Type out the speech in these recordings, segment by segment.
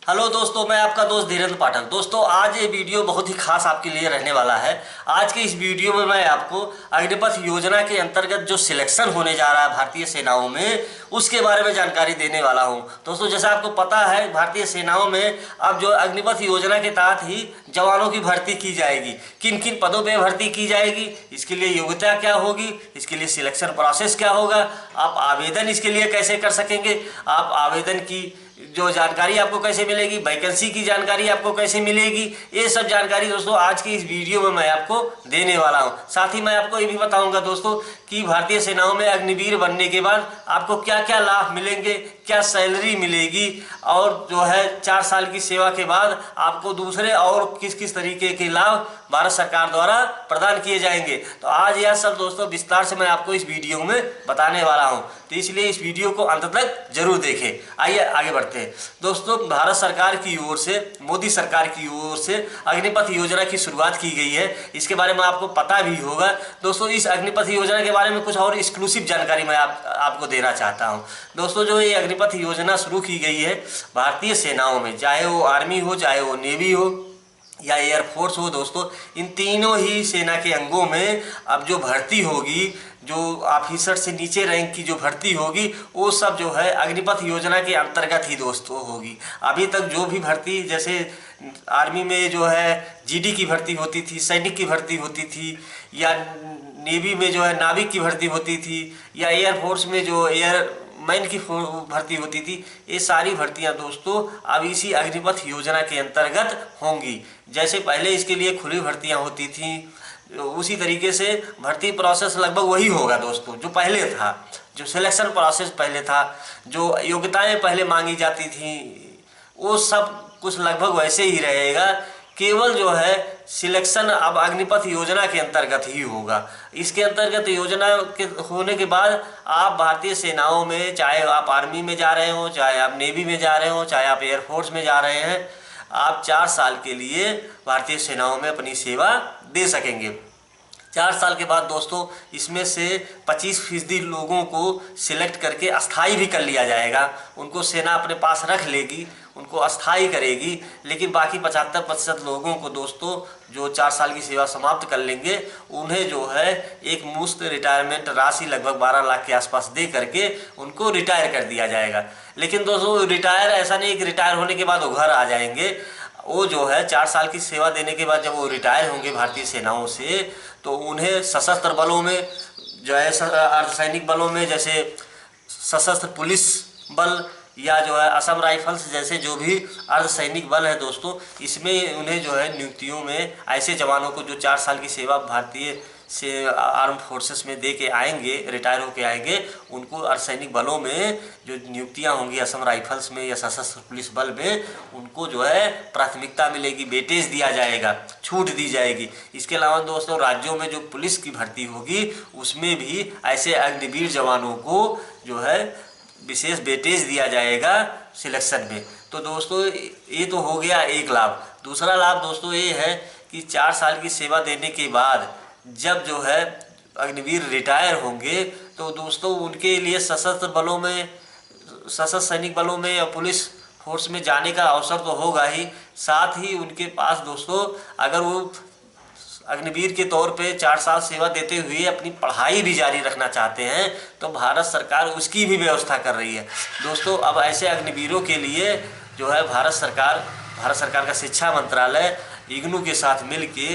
Hello दोस्तों, मैं आपका दोस्त धीरेन्द्र पाठक। दोस्तों, आज ये वीडियो बहुत ही खास आपके लिए रहने वाला है। आज के इस वीडियो में मैं आपको अग्निपथ योजना के अंतर्गत जो सिलेक्शन होने जा रहा है भारतीय सेनाओं में, उसके बारे में जानकारी देने वाला हूं। दोस्तों, जैसा आपको पता है, भारतीय सेनाओं में अब जो अग्निपथ योजना के तहत ही जवानों की भर्ती की जाएगी। किन किन पदों पर भर्ती की जाएगी, इसके लिए योग्यता क्या होगी, इसके लिए सिलेक्शन प्रोसेस क्या होगा, आप आवेदन इसके लिए कैसे कर सकेंगे, आप आवेदन की जो जानकारी आपको कैसे मिलेगी, वैकेंसी की जानकारी आपको कैसे मिलेगी, ये सब जानकारी दोस्तों आज की इस वीडियो में मैं आपको देने वाला हूं। साथ ही मैं आपको ये भी बताऊंगा दोस्तों कि भारतीय सेनाओं में अग्निवीर बनने के बाद आपको क्या क्या लाभ मिलेंगे, क्या सैलरी मिलेगी, और जो है 4 साल की सेवा के बाद आपको दूसरे और किस किस तरीके के लाभ भारत सरकार द्वारा प्रदान किए जाएंगे। तो आज यह सब दोस्तों विस्तार से मैं आपको इस वीडियो में बताने वाला हूं, तो इसलिए इस वीडियो को अंत तक जरूर देखें। आइए आगे बढ़ते हैं। दोस्तों, भारत सरकार की ओर से, मोदी सरकार की ओर से अग्निपथ योजना की शुरुआत की गई है। इसके बारे में आपको पता भी होगा। दोस्तों, इस अग्निपथ योजना के बारे में कुछ और एक्सक्लूसिव जानकारी मैं आपको देना चाहता हूं। दोस्तों, जो ये अग्निपथ योजना शुरू की गई है भारतीय सेनाओं में, चाहे वो आर्मी हो, चाहे वो नेवी हो या एयरफोर्स हो, दोस्तों इन तीनों ही सेना के अंगों में अब जो भर्ती होगी, जो ऑफिसर से नीचे रैंक की जो भर्ती होगी, वो सब जो है अग्निपथ योजना के अंतर्गत ही दोस्तों होगी। अभी तक जो भी भर्ती, जैसे आर्मी में जो है जीडी की भर्ती होती थी, सैनिक की भर्ती होती थी, या नेवी में जो है नाविक की भर्ती होती थी, या एयरफोर्स में जो एयरमैन की भर्ती होती थी, ये सारी भर्तियां दोस्तों अब इसी अग्निपथ योजना के अंतर्गत होंगी। जैसे पहले इसके लिए खुली भर्तियां होती थी, उसी तरीके से भर्ती प्रोसेस लगभग वही होगा दोस्तों जो पहले था। जो सिलेक्शन प्रोसेस पहले था, जो योग्यताएं पहले मांगी जाती थी, वो सब कुछ लगभग वैसे ही रहेगा। केवल जो है सिलेक्शन अब अग्निपथ योजना के अंतर्गत ही होगा। इसके अंतर्गत योजना के होने के बाद आप भारतीय सेनाओं में, चाहे आप आर्मी में जा रहे हो, चाहे आप नेवी में जा रहे हो, चाहे आप एयरफोर्स में जा रहे हैं, आप 4 साल के लिए भारतीय सेनाओं में अपनी सेवा दे सकेंगे। 4 साल के बाद दोस्तों इसमें से 25% लोगों को सिलेक्ट करके अस्थाई भी कर लिया जाएगा। उनको सेना अपने पास रख लेगी, उनको अस्थाई करेगी। लेकिन बाकी 75% लोगों को दोस्तों जो 4 साल की सेवा समाप्त कर लेंगे, उन्हें जो है एक मुफ्त रिटायरमेंट राशि लगभग 12 लाख के आसपास दे करके उनको रिटायर कर दिया जाएगा। लेकिन दोस्तों रिटायर ऐसा नहीं कि रिटायर होने के बाद वो घर आ जाएंगे। वो जो है 4 साल की सेवा देने के बाद जब वो रिटायर होंगे भारतीय सेनाओं से, तो उन्हें सशस्त्र बलों में जो है, अर्धसैनिक बलों में, जैसे सशस्त्र पुलिस बल या जो है असम राइफल्स जैसे जो भी अर्धसैनिक बल है दोस्तों, इसमें उन्हें जो है नियुक्तियों में ऐसे जवानों को जो 4 साल की सेवा भारतीय से आर्म फोर्सेस में दे के आएंगे, रिटायर होके आएंगे, उनको अर्धसैनिक बलों में जो नियुक्तियां होंगी असम राइफल्स में या सशस्त्र पुलिस बल में, उनको जो है प्राथमिकता मिलेगी, वेटेज दिया जाएगा, छूट दी जाएगी। इसके अलावा दोस्तों राज्यों में जो पुलिस की भर्ती होगी, उसमें भी ऐसे अग्निवीर जवानों को जो है विशेष वेटेज दिया जाएगा सिलेक्शन में। तो दोस्तों ये तो हो गया एक लाभ। दूसरा लाभ दोस्तों ये है कि 4 साल की सेवा देने के बाद जब जो है अग्निवीर रिटायर होंगे, तो दोस्तों उनके लिए सशस्त्र बलों में, सशस्त्र सैनिक बलों में या पुलिस फोर्स में जाने का अवसर तो होगा ही। साथ ही उनके पास दोस्तों अगर वो अग्निवीर के तौर पे 4 साल सेवा देते हुए अपनी पढ़ाई भी जारी रखना चाहते हैं, तो भारत सरकार उसकी भी व्यवस्था कर रही है दोस्तों। अब ऐसे अग्निवीरों के लिए जो है भारत सरकार का शिक्षा मंत्रालय इग्नू के साथ मिलके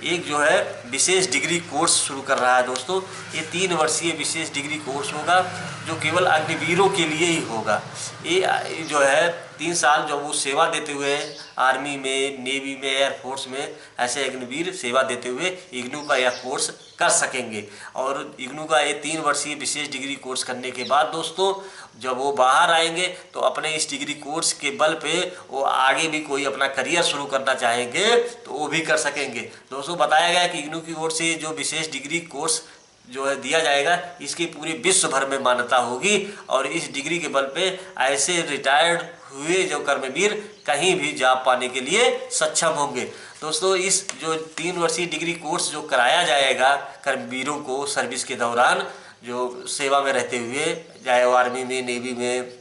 एक जो है विशेष डिग्री कोर्स शुरू कर रहा है दोस्तों। ये 3 वर्षीय विशेष डिग्री कोर्स होगा जो केवल अग्निवीरों के लिए ही होगा। ये जो है 3 साल जब वो सेवा देते हुए आर्मी में, नेवी में, एयरफोर्स में ऐसे अग्निवीर सेवा देते हुए इग्नू का यह कोर्स कर सकेंगे। और इग्नू का ये 3 वर्षीय विशेष डिग्री कोर्स करने के बाद दोस्तों जब वो बाहर आएंगे, तो अपने इस डिग्री कोर्स के बल पे वो आगे भी कोई अपना करियर शुरू करना चाहेंगे तो वो भी कर सकेंगे। दोस्तों बताया गया कि इग्नू की ओर से जो विशेष डिग्री कोर्स जो है दिया जाएगा, इसकी पूरे विश्व भर में मान्यता होगी, और इस डिग्री के बल पे ऐसे रिटायर्ड हुए जो कर्मवीर कहीं भी जॉब पाने के लिए सक्षम होंगे। दोस्तों इस जो 3 वर्षीय डिग्री कोर्स जो कराया जाएगा कर्मवीरों को सर्विस के दौरान, जो सेवा में रहते हुए, चाहे वो आर्मी में, नेवी में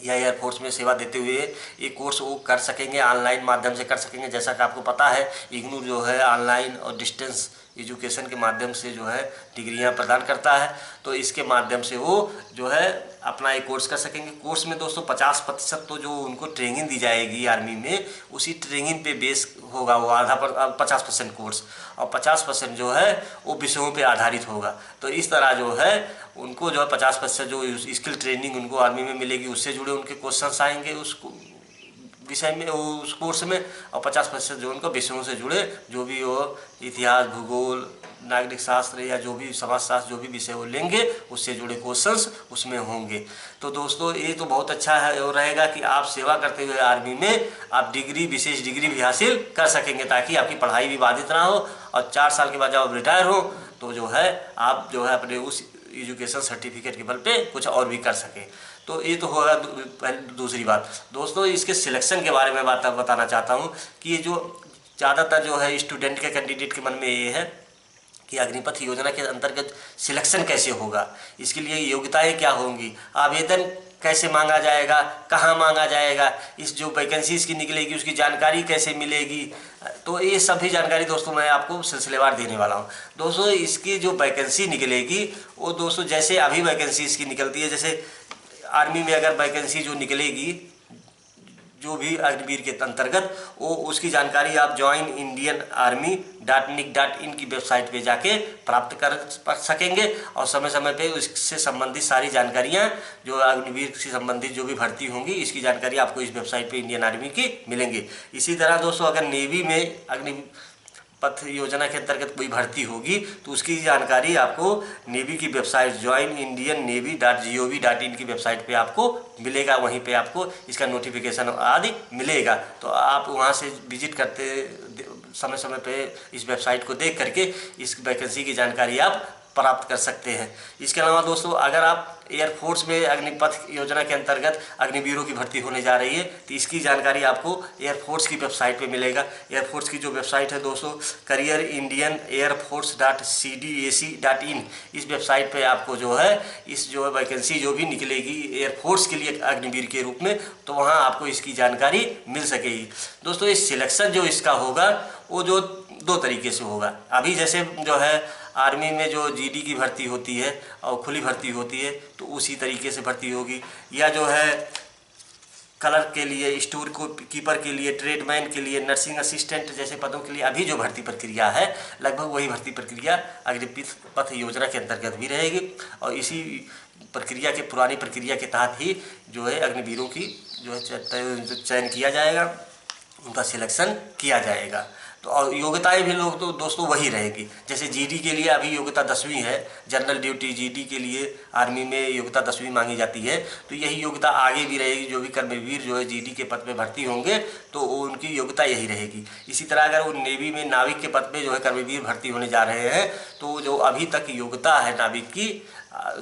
या एयरफोर्स में सेवा देते हुए ये कोर्स वो कर सकेंगे, ऑनलाइन माध्यम से कर सकेंगे। जैसा कि आपको पता है इग्नू जो है ऑनलाइन और डिस्टेंस एजुकेशन के माध्यम से जो है डिग्रियां प्रदान करता है, तो इसके माध्यम से वो जो है अपना एक कोर्स कर सकेंगे। कोर्स में दोस्तों 50% तो जो उनको ट्रेनिंग दी जाएगी आर्मी में, उसी ट्रेनिंग पे बेस होगा वो आधा 50% कोर्स, और 50% जो है वो विषयों पे आधारित होगा। तो इस तरह जो है उनको जो है 50% जो स्किल ट्रेनिंग उनको आर्मी में मिलेगी, उससे जुड़े उनके क्वेश्चंस आएंगे उसको विषय में उस कोर्स में, और 50% जो उनको विषयों से जुड़े जो भी हो इतिहास, भूगोल, नागरिक शास्त्र या जो भी समाजशास्त्र जो भी विषय वो लेंगे उससे जुड़े क्वेश्चंस उसमें होंगे। तो दोस्तों ये तो बहुत अच्छा है और रहेगा कि आप सेवा करते हुए आर्मी में आप डिग्री, विशेष डिग्री भी हासिल कर सकेंगे, ताकि आपकी पढ़ाई भी बाधित ना हो, और 4 साल के बाद जब आप रिटायर हो तो जो है आप जो है अपने उस एजुकेशन सर्टिफिकेट के बल पे कुछ और भी कर सकें। तो ये तो होगा दूसरी बात। दोस्तों इसके सिलेक्शन के बारे में बताना चाहता हूँ कि ये जो ज़्यादातर जो है स्टूडेंट के कैंडिडेट के मन में ये है कि अग्निपथ योजना के अंतर्गत सिलेक्शन कैसे होगा, इसके लिए योग्यताएं क्या होंगी, आवेदन कैसे मांगा जाएगा, कहाँ मांगा जाएगा, इस जो वैकेंसीज की निकलेगी उसकी जानकारी कैसे मिलेगी। तो ये सभी जानकारी दोस्तों मैं आपको सिलसिलेवार देने वाला हूँ। दोस्तों इसकी जो वैकेंसी निकलेगी वो दोस्तों जैसे अभी वैकेंसी इसकी निकलती है, जैसे आर्मी में अगर वैकेंसी जो निकलेगी जो भी अग्निवीर के अंतर्गत, वो उसकी जानकारी आप joinindianarmy.nic.in की वेबसाइट पे जाके प्राप्त कर सकेंगे, और समय समय पे उससे संबंधित सारी जानकारियां जो अग्निवीर से संबंधित जो भी भर्ती होंगी इसकी जानकारी आपको इस वेबसाइट पे इंडियन आर्मी की मिलेंगी। इसी तरह दोस्तों अगर नेवी में अग्निपथ योजना के अंतर्गत कोई भर्ती होगी तो उसकी जानकारी आपको नेवी की वेबसाइट joinindiannavy.gov.in की वेबसाइट पे आपको मिलेगा, वहीं पे आपको इसका नोटिफिकेशन आदि मिलेगा। तो आप वहां से विजिट करते समय समय पे इस वेबसाइट को देख करके इस वैकेंसी की जानकारी आप प्राप्त कर सकते हैं। इसके अलावा दोस्तों अगर आप एयरफोर्स में अग्निपथ योजना के अंतर्गत अग्निवीरों की भर्ती होने जा रही है तो इसकी जानकारी आपको एयरफोर्स की वेबसाइट पे मिलेगा। एयरफोर्स की जो वेबसाइट है दोस्तों careerindianairforce.cdac.in, इस वेबसाइट पे आपको जो है इस जो वैकेंसी जो भी निकलेगी एयरफोर्स के लिए अग्निवीर के रूप में, तो वहाँ आपको इसकी जानकारी मिल सकेगी। दोस्तों इस सिलेक्शन जो इसका होगा वो जो 2 तरीके से होगा। अभी जैसे जो है आर्मी में जो जीडी की भर्ती होती है और खुली भर्ती होती है तो उसी तरीके से भर्ती होगी, या जो है क्लर्क के लिए, स्टोर कीपर के लिए, ट्रेडमैन के लिए, नर्सिंग असिस्टेंट जैसे पदों के लिए अभी जो भर्ती प्रक्रिया है लगभग वही भर्ती प्रक्रिया अग्निपथ योजना के अंतर्गत भी रहेगी, और इसी प्रक्रिया के पुरानी प्रक्रिया के तहत ही जो है अग्निवीरों की जो है चयन किया जाएगा, उनका सिलेक्शन किया जाएगा। तो और योग्यताएं भी लोग तो दोस्तों वही रहेगी। जैसे जीडी के लिए अभी योग्यता 10वीं है, जनरल ड्यूटी जीडी के लिए आर्मी में योग्यता 10वीं मांगी जाती है, तो यही योग्यता आगे भी रहेगी। जो भी कर्मवीर जो है जीडी के पद पे भर्ती होंगे तो उनकी योग्यता यही रहेगी। इसी तरह अगर वो नेवी में नाविक के पद पे जो है कर्मवीर भर्ती होने जा रहे हैं तो जो अभी तक योग्यता है नाविक की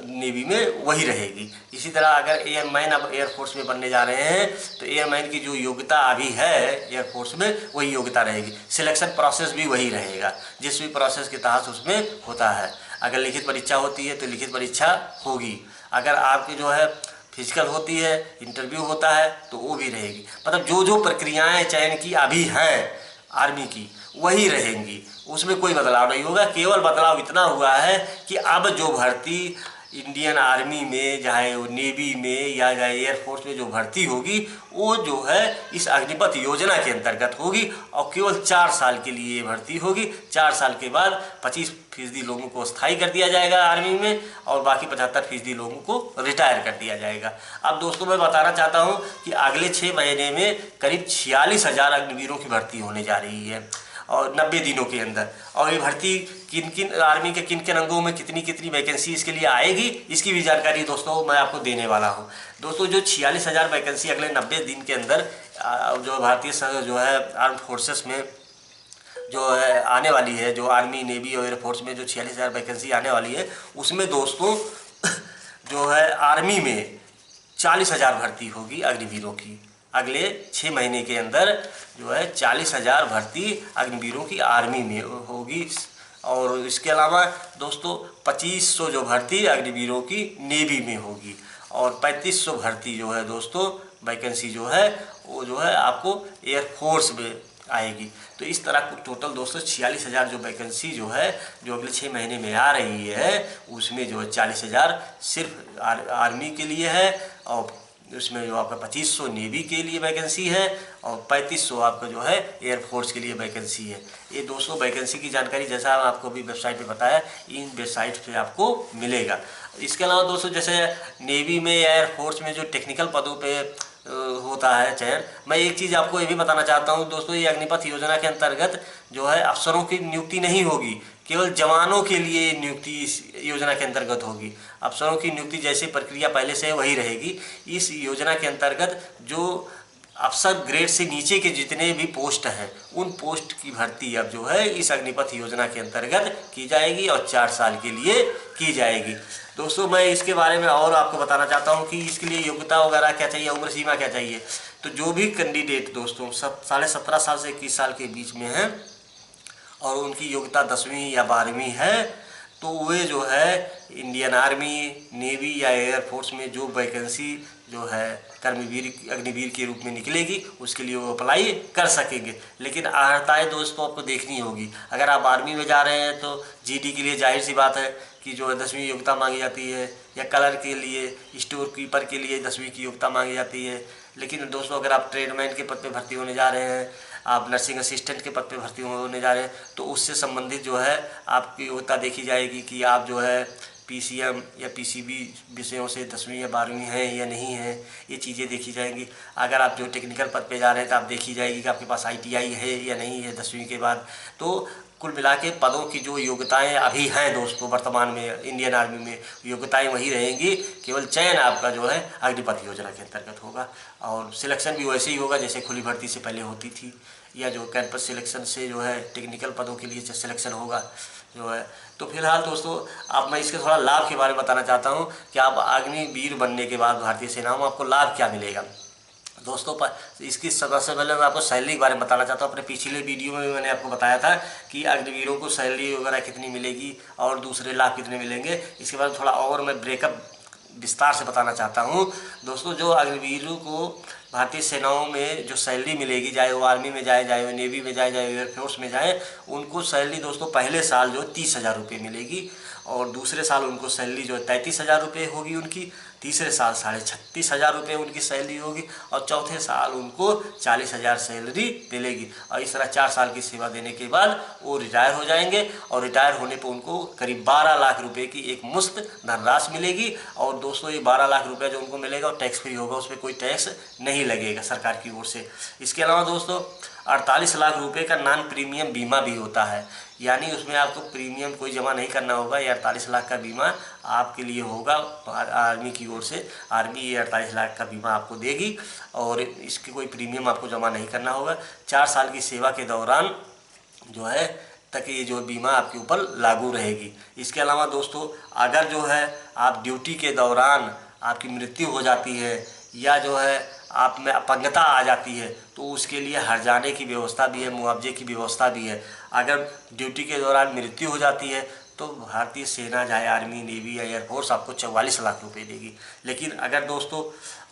नेवी में वही रहेगी। इसी तरह अगर एयरमैन अब एयरफोर्स में बनने जा रहे हैं तो एयरमैन की जो योग्यता अभी है एयरफोर्स में वही योग्यता रहेगी। सिलेक्शन प्रोसेस भी वही रहेगा जिस भी प्रोसेस के तहत उसमें होता है। अगर लिखित परीक्षा होती है तो लिखित परीक्षा होगी, अगर आपकी जो है फिजिकल होती है, इंटरव्यू होता है तो वो भी रहेगी। मतलब जो जो प्रक्रियाएं चयन की अभी हैं आर्मी की वही रहेंगी, उसमें कोई बदलाव नहीं होगा। केवल बदलाव इतना हुआ है कि अब जो भर्ती इंडियन आर्मी में चाहे वो नेवी में या एयरफोर्स में जो भर्ती होगी वो जो है इस अग्निपथ योजना के अंतर्गत होगी, और केवल 4 साल के लिए भर्ती होगी। 4 साल के बाद 25% लोगों को स्थायी कर दिया जाएगा आर्मी में, और बाकी 75% लोगों को रिटायर कर दिया जाएगा। अब दोस्तों मैं बताना चाहता हूँ कि अगले 6 महीने में करीब 46,000 अग्निवीरों की भर्ती होने जा रही है और 90 दिनों के अंदर। और ये भर्ती किन किन आर्मी के किन किन अंगों में कितनी कितनी वैकेंसी इसके लिए आएगी इसकी भी जानकारी दोस्तों मैं आपको देने वाला हूँ। दोस्तों जो 46,000 वैकेंसी अगले 90 दिन के अंदर जो भारतीय जो है आर्म फोर्सेस में जो है आने वाली है, जो आर्मी नेवी और एयरफोर्स में जो 46,000 वैकेंसी आने वाली है उसमें दोस्तों जो है आर्मी में 40,000 भर्ती होगी अग्निवीरों की। अगले 6 महीने के अंदर जो है 40,000 भर्ती अग्निवीरों की आर्मी में होगी, और इसके अलावा दोस्तों 2500 जो भर्ती अग्निवीरों की नेवी में होगी, और 3500 भर्ती जो है दोस्तों वैकेंसी जो है वो जो है आपको एयरफोर्स में आएगी। तो इस तरह को टोटल दोस्तों 46,000 जो वैकेंसी जो है जो अगले 6 महीने में आ रही है उसमें जो है 40,000 सिर्फ आर्मी के लिए है और उसमें जो आपका 2500 नेवी के लिए वैकेंसी है और 3500 आपका जो है एयरफोर्स के लिए वैकेंसी है। ये दोस्तों वैकेंसी की जानकारी जैसा आपको अभी वेबसाइट पे बताया इन वेबसाइट पे आपको मिलेगा। इसके अलावा दोस्तों जैसे नेवी में या एयरफोर्स में जो टेक्निकल पदों पे होता है चयन, मैं एक चीज़ आपको ये भी बताना चाहता हूँ दोस्तों, ये अग्निपथ योजना के अंतर्गत जो है अफसरों की नियुक्ति नहीं होगी, केवल जवानों के लिए नियुक्ति इस योजना के अंतर्गत होगी। अफसरों की नियुक्ति जैसी प्रक्रिया पहले से वही रहेगी। इस योजना के अंतर्गत जो अफसर ग्रेड से नीचे के जितने भी पोस्ट हैं उन पोस्ट की भर्ती अब जो है इस अग्निपथ योजना के अंतर्गत की जाएगी और 4 साल के लिए की जाएगी। दोस्तों मैं इसके बारे में और आपको बताना चाहता हूँ कि इसके लिए योग्यता वगैरह क्या चाहिए, उम्र सीमा क्या चाहिए। तो जो भी कैंडिडेट दोस्तों 17.5 साल से 21 साल के बीच में हैं और उनकी योग्यता 10वीं या 12वीं है तो वे जो है इंडियन आर्मी, नेवी या एयरफोर्स में जो वैकेंसी जो है कर्मवीर अग्निवीर के रूप में निकलेगी उसके लिए वो अप्लाई कर सकेंगे। लेकिन अर्हताएँ दोस्तों आपको देखनी होगी। अगर आप आर्मी में जा रहे हैं तो जीडी के लिए जाहिर सी बात है कि जो है 10वीं योग्यता मांगी जाती है, या कलर के लिए, स्टोर कीपर के लिए 10वीं की योग्यता मांगी जाती है। लेकिन दोस्तों अगर आप ट्रेडमैन के पद पे भर्ती होने जा रहे हैं, आप नर्सिंग असिस्टेंट के पद पे भर्ती होने जा रहे हैं तो उससे संबंधित जो है आपकी योग्यता देखी जाएगी कि आप जो है पीसीएम या पीसीबी विषयों से 10वीं या 12वीं हैं या नहीं है, ये चीज़ें देखी जाएंगी। अगर आप जो टेक्निकल पद पे जा रहे हैं तो आप देखी जाएगी कि आपके पास ITI है या नहीं है 10वीं के बाद। तो कुल मिला के पदों की जो योग्यताएं अभी हैं दोस्तों वर्तमान में इंडियन आर्मी में योग्यताएं वही रहेंगी, केवल चयन आपका जो है अग्निपथ योजना के अंतर्गत होगा और सिलेक्शन भी वैसे ही होगा जैसे खुली भर्ती से पहले होती थी, या जो कैंपस सिलेक्शन से जो है टेक्निकल पदों के लिए सिलेक्शन होगा जो है। तो फिलहाल दोस्तों अब मैं इसके थोड़ा लाभ के बारे में बताना चाहता हूँ कि आप अग्निवीर बनने के बाद भारतीय सेना में आपको लाभ क्या मिलेगा। दोस्तों इसकी सबसे पहले मैं आपको सैलरी के बारे में बताना चाहता हूँ। अपने पिछले वीडियो में मैंने आपको बताया था कि अग्निवीरों को सैलरी वगैरह कितनी मिलेगी और दूसरे लाभ कितने मिलेंगे। इसके बाद थोड़ा और मैं ब्रेकअप विस्तार से बताना चाहता हूँ। दोस्तों जो अग्निवीरों को भारतीय सेनाओं में जो सैलरी मिलेगी, चाहे वो आर्मी में जाए, चाहे वो नेवी में जाए, चाहे एयरफोर्स में जाए, उनको सैलरी दोस्तों पहले साल जो 30,000 रुपये मिलेगी और दूसरे साल उनको सैलरी जो 33,000 रुपये होगी उनकी, तीसरे साल 36,500 रुपये उनकी सैलरी होगी और चौथे साल उनको 40,000 सैलरी मिलेगी। और इस तरह 4 साल की सेवा देने के बाद वो रिटायर हो जाएंगे और रिटायर होने पर उनको करीब 12 लाख रुपए की एक मुफ्त धनराशि मिलेगी। और दोस्तों ये 12 लाख रुपये जो उनको मिलेगा वो टैक्स फ्री होगा, उस पर कोई टैक्स नहीं लगेगा सरकार की ओर से। इसके अलावा दोस्तों 48 लाख रुपए का नॉन प्रीमियम बीमा भी होता है, यानी उसमें आपको प्रीमियम कोई जमा नहीं करना होगा। ये 48 लाख का बीमा आपके लिए होगा आर्मी की ओर से। आर्मी ये 48 लाख का बीमा आपको देगी और इसकी कोई प्रीमियम आपको जमा नहीं करना होगा। 4 साल की सेवा के दौरान जो है तक ये जो बीमा आपके ऊपर लागू रहेगी। इसके अलावा दोस्तों अगर जो है आप ड्यूटी के दौरान आपकी मृत्यु हो जाती है या जो है आप में अपंगता आ जाती है तो उसके लिए हर्जाने की व्यवस्था भी है, मुआवजे की व्यवस्था भी है। अगर ड्यूटी के दौरान मृत्यु हो जाती है तो भारतीय सेना चाहे आर्मी, नेवी या एयरफोर्स आपको 44 लाख रुपए देगी। लेकिन अगर दोस्तों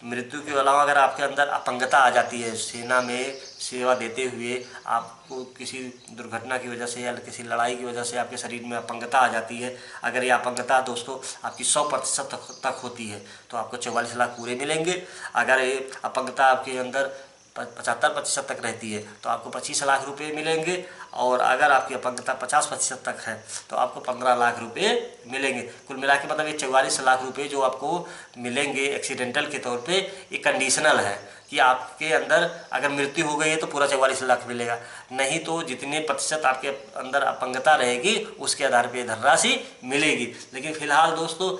मृत्यु के अलावा अगर आपके अंदर अपंगता आ जाती है, सेना में सेवा देते हुए आपको किसी दुर्घटना की वजह से या किसी लड़ाई की वजह से आपके शरीर में अपंगता आ जाती है, अगर ये अपंगता दोस्तों आपकी 100% तक होती है तो आपको 44 लाख पूरे मिलेंगे। अगर ये अपंगता आपके अंदर 75% तक रहती है तो आपको 25 लाख रुपए मिलेंगे और अगर आपकी अपंगता 50% तक है तो आपको 15 लाख रुपए मिलेंगे। कुल मिला के मतलब ये 44 लाख रुपए जो आपको मिलेंगे एक्सीडेंटल के तौर पे, ये कंडीशनल है कि आपके अंदर अगर मृत्यु हो गई है तो पूरा 44 लाख मिलेगा, नहीं तो जितने प्रतिशत आपके अंदर अपंगता रहेगी उसके आधार पर धनराशि मिलेगी। लेकिन फिलहाल दोस्तों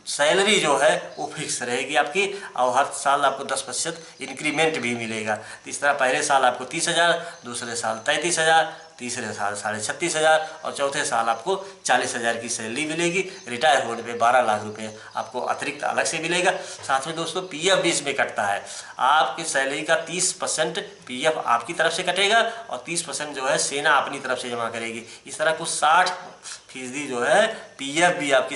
सैलरी जो है वो फिक्स रहेगी आपकी और हर साल आपको 10% इंक्रीमेंट भी मिलेगा। तो इस तरह पहले साल आपको 30,000, दूसरे साल 33,000, तीसरे साल 36,500 और चौथे साल आपको 40,000 की सैलरी मिलेगी। रिटायर होने पे 12 लाख रुपए आपको अतिरिक्त अलग से मिलेगा। साथ में दोस्तों पीएफ भी इसमें कटता है। आपकी सैलरी का 30% पीएफ आपकी तरफ से कटेगा और 30% जो है सेना अपनी तरफ से जमा करेगी। इस तरह कुछ 60% जो है पीएफ भी आपकी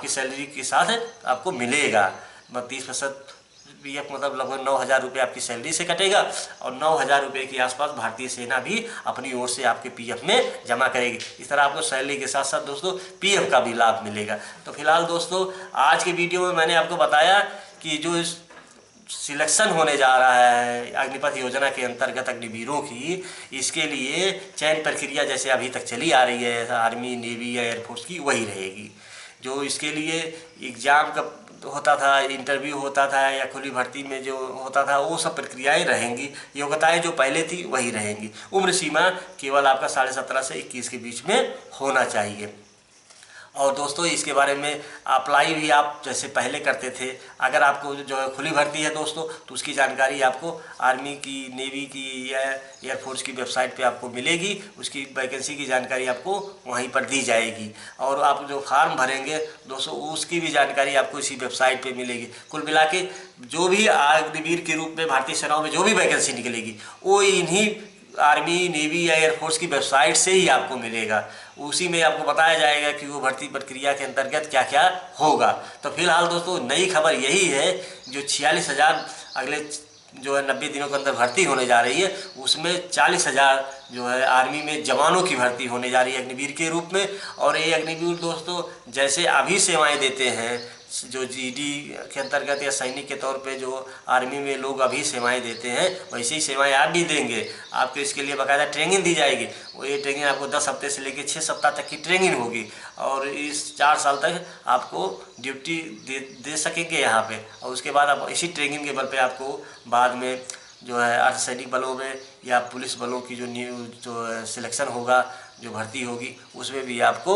सैलरी के साथ आपको मिलेगा। 30% पीएफ मतलब लगभग 9,000 रुपये आपकी सैलरी से कटेगा और 9,000 रुपये के आसपास भारतीय सेना भी अपनी ओर से आपके पीएफ में जमा करेगी। इस तरह आपको सैलरी के साथ साथ दोस्तों पीएफ का भी लाभ मिलेगा। तो फिलहाल दोस्तों आज के वीडियो में मैंने आपको बताया कि जो सिलेक्शन होने जा रहा है अग्निपथ योजना के अंतर्गत अग्निवीरों की, इसके लिए चयन प्रक्रिया जैसे अभी तक चली आ रही है आर्मी, नेवी या एयरफोर्स की, वही रहेगी। जो इसके लिए एग्ज़ाम का होता था, इंटरव्यू होता था या खुली भर्ती में जो होता था, वो सब प्रक्रियाएं रहेंगी। योग्यताएं जो पहले थी वही रहेंगी। उम्र सीमा केवल आपका 17.5 से 21 के बीच में होना चाहिए। और दोस्तों इसके बारे में अप्लाई भी आप जैसे पहले करते थे, अगर आपको जो है खुली भर्ती है दोस्तों तो उसकी जानकारी आपको आर्मी की, नेवी की या एयरफोर्स की वेबसाइट पे आपको मिलेगी। उसकी वैकेंसी की जानकारी आपको वहीं पर दी जाएगी और आप जो फार्म भरेंगे दोस्तों उसकी भी जानकारी आपको इसी वेबसाइट पे मिलेगी। कुल मिला के जो भी अग्निवीर के रूप में भारतीय सेनाओं में जो भी वैकेंसी निकलेगी वो इन्हीं आर्मी, नेवी या एयरफोर्स की वेबसाइट से ही आपको मिलेगा। उसी में आपको बताया जाएगा कि वो भर्ती प्रक्रिया के अंतर्गत क्या क्या होगा। तो फिलहाल दोस्तों नई खबर यही है, जो 46,000 अगले जो है 90 दिनों के अंदर भर्ती होने जा रही है, उसमें 40,000 जो है आर्मी में जवानों की भर्ती होने जा रही है अग्निवीर के रूप में। और ये अग्निवीर दोस्तों जैसे अभी सेवाएं देते हैं, जो जीडी के अंतर्गत या सैनिक के तौर पे जो आर्मी में लोग अभी सेवाएं देते हैं, वैसे ही सेवाएं आप भी देंगे। आपको इसके लिए बाकायदा ट्रेनिंग दी जाएगी। वो ये ट्रेनिंग आपको 10 हफ्ते से लेकर 6 सप्ताह तक की ट्रेनिंग होगी और इस 4 साल तक आपको ड्यूटी दे सकेंगे यहाँ पे। और उसके बाद आप इसी ट्रेनिंग के बल पे आपको बाद में जो है अर्धसैनिक बलों में या पुलिस बलों की जो सिलेक्शन होगा, जो भर्ती होगी, उसमें भी आपको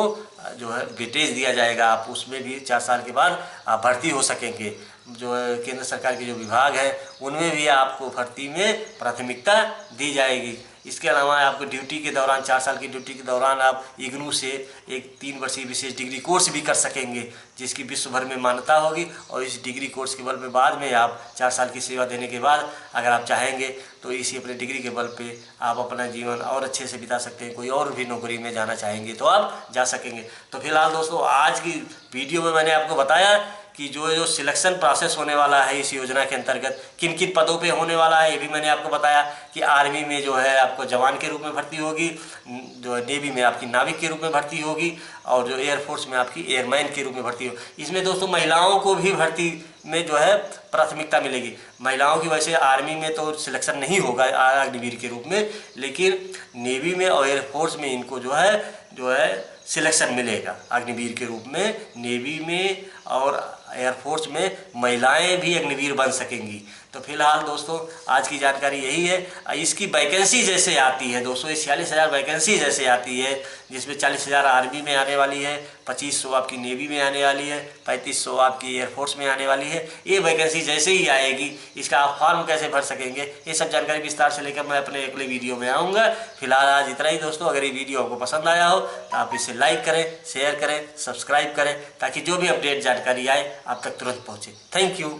जो है वेटेज दिया जाएगा। आप उसमें भी 4 साल के बाद आप भर्ती हो सकेंगे। जो केंद्र सरकार के जो विभाग हैं उनमें भी आपको भर्ती में प्राथमिकता दी जाएगी। इसके अलावा आपको ड्यूटी के दौरान 4 साल की ड्यूटी के दौरान आप इग्नू से एक 3 वर्षीय विशेष डिग्री कोर्स भी कर सकेंगे, जिसकी विश्व भर में मान्यता होगी। और इस डिग्री कोर्स के बल पे बाद में आप 4 साल की सेवा देने के बाद अगर आप चाहेंगे तो इसी अपने डिग्री के बल पे आप अपना जीवन और अच्छे से बिता सकते हैं। कोई और भी नौकरी में जाना चाहेंगे तो आप जा सकेंगे। तो फिलहाल दोस्तों आज की वीडियो में मैंने आपको बताया कि जो सिलेक्शन प्रोसेस होने वाला है इस योजना के अंतर्गत, किन किन पदों पे होने वाला है, ये भी मैंने आपको बताया कि आर्मी में जो है आपको जवान के रूप में भर्ती होगी, जो नेवी में आपकी नाविक के रूप में भर्ती होगी और जो एयरफोर्स में आपकी एयरमैन के रूप में भर्ती होगी। इसमें दोस्तों महिलाओं को भी भर्ती में जो है प्राथमिकता मिलेगी। महिलाओं की वैसे आर्मी में तो सिलेक्शन नहीं होगा अग्निवीर के रूप में, लेकिन नेवी में और एयरफोर्स में इनको जो है सिलेक्शन मिलेगा अग्निवीर के रूप में। नेवी में और एयरफोर्स में महिलाएं भी अग्निवीर बन सकेंगी। तो फिलहाल दोस्तों आज की जानकारी यही है। इसकी वैकेंसी जैसे आती है दोस्तों, 46,000 वैकेंसी जैसे आती है, जिसमें 40,000 आर्मी में आने वाली है, 2500 आपकी नेवी में आने वाली है, 3500 आपकी एयरफोर्स में आने वाली है। ये वैकेंसी जैसे ही आएगी इसका आप फॉर्म कैसे भर सकेंगे, ये सब जानकारी विस्तार से लेकर मैं अपने अगले वीडियो में आऊँगा। फिलहाल आज इतना ही दोस्तों। अगर ये वीडियो आपको पसंद आया हो तो आप इसे लाइक करें, शेयर करें, सब्सक्राइब करें, ताकि जो भी अपडेट जानकारी आए आप तक तुरंत पहुँचे। Thank you.